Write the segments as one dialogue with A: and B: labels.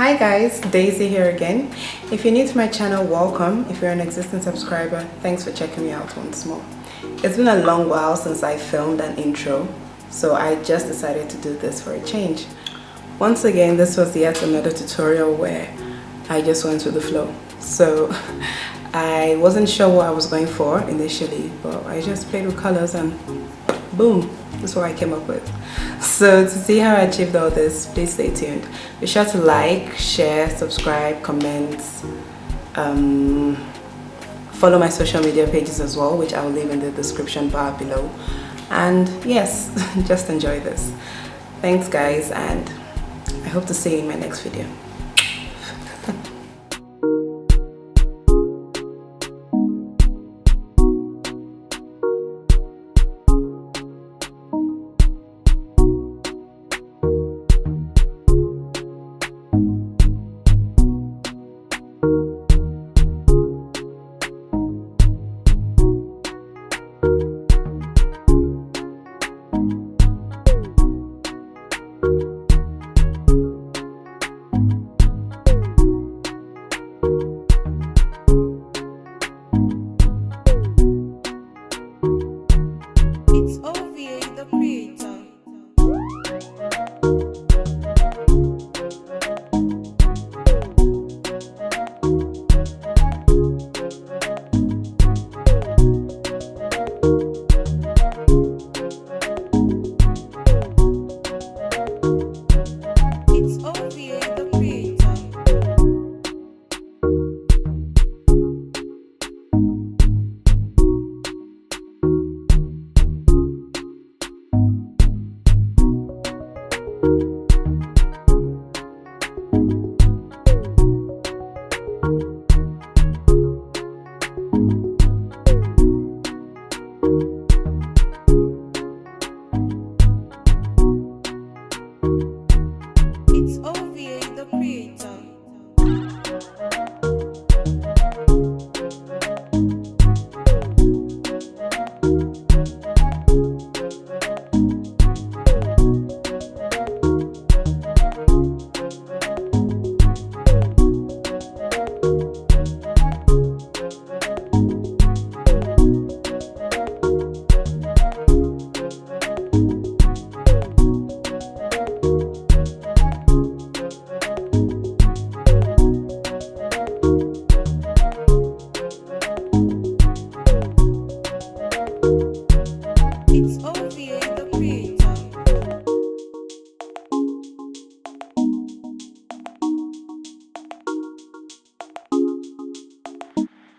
A: Hi guys, Daisy here again. If you're new to my channel, welcome. If you're an existing subscriber, thanks for checking me out once more. It's been a long while since I filmed an intro, so I just decided to do this for a change. Once again, this was yet another tutorial where I just went with the flow. So I wasn't sure what I was going for initially, but I just played with colors and boom, that's what I came up with. So to see how I achieved all this, please stay tuned. Be sure to like, share, subscribe, comment, follow my social media pages as well, which I will leave in the description bar below. And yes, just enjoy this. Thanks guys, and I hope to see you in my next video.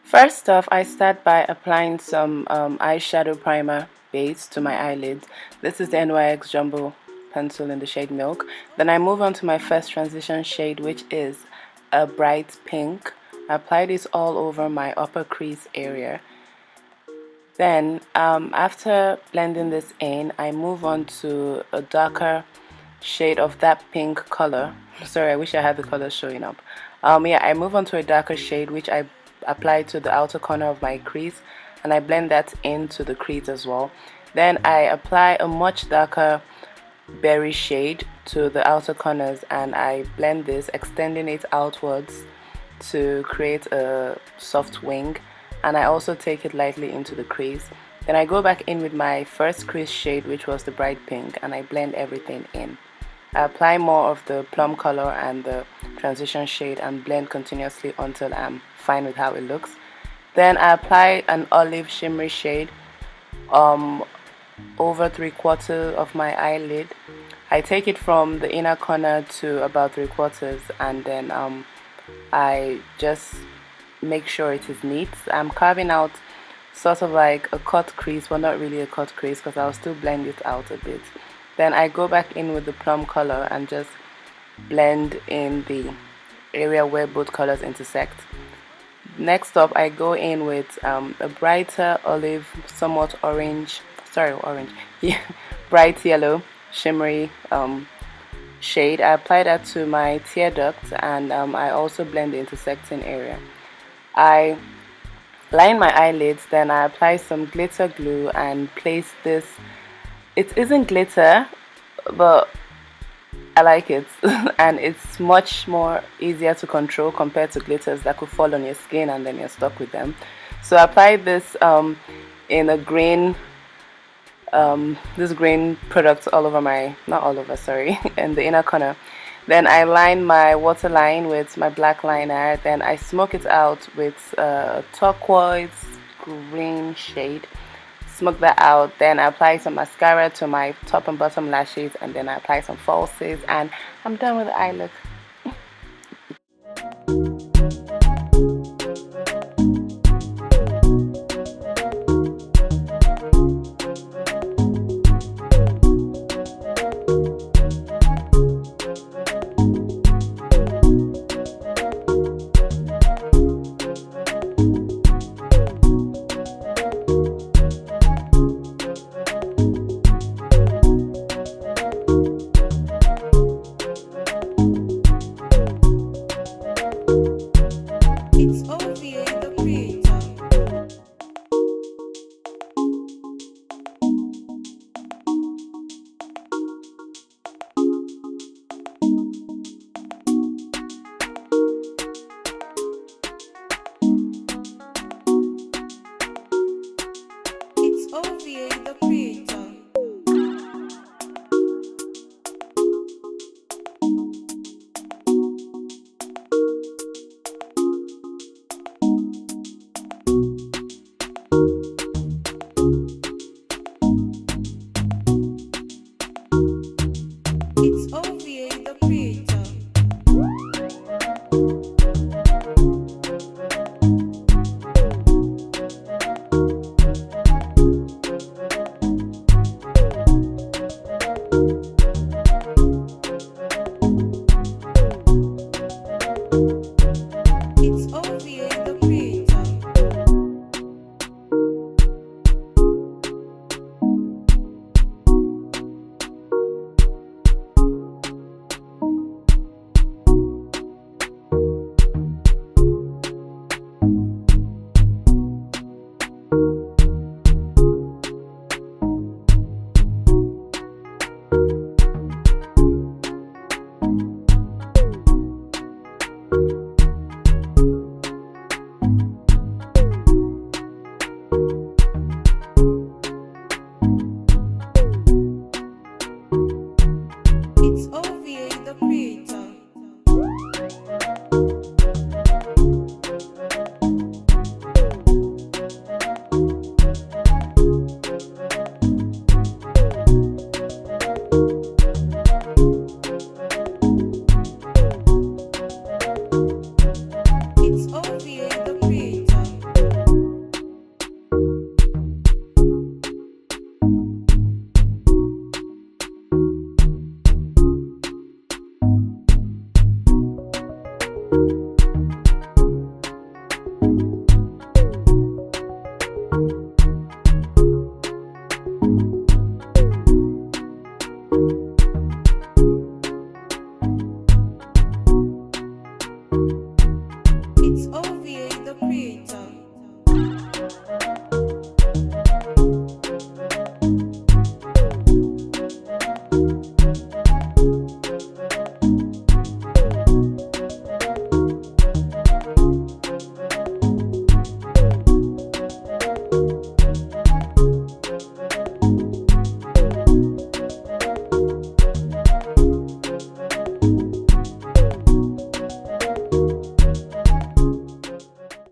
A: First off, I start by applying some eyeshadow primer base to my eyelids. This is the NYX Jumbo pencil in the shade Milk. Then I move on to my first transition shade, which is a bright pink. I apply this all over my upper crease area. Then after blending this in, I move on to a darker shade of that pink color. Sorry, I wish I had the colors showing up. Yeah, I move on to a darker shade which I apply to the outer corner of my crease, and I blend that into the crease as well. Then I apply a much darker berry shade to the outer corners, and I blend this, extending it outwards to create a soft wing, and I also take it lightly into the crease. Then I go back in with my first crease shade, which was the bright pink, and I blend everything in. I apply more of the plum color and the transition shade and blend continuously until I'm fine with how it looks. Then I apply an olive shimmery shade over 3/4 of my eyelid. I take it from the inner corner to about 3/4, and then I just make sure it is neat. I'm carving out sort of like a cut crease, but not really a cut crease because I'll still blend it out a bit. Then I go back in with the plum color and just blend in the area where both colors intersect. Next up, I go in with a brighter olive, somewhat orange, yeah, bright yellow shimmery shade. I apply that to my tear duct, and I also blend the intersecting area. I line my eyelids, then I apply some glitter glue and place this. It isn't glitter, but I like it. And it's much more easier to control compared to glitters that could fall on your skin and then you're stuck with them. So I applied this in a green this green product all over my, not all over, sorry, in the inner corner. Then I line my waterline with my black liner. Then I smoke it out with turquoise green shade. Smoke that out. Then I apply some mascara to my top and bottom lashes, and then I apply some falsies, and I'm done with the eye look.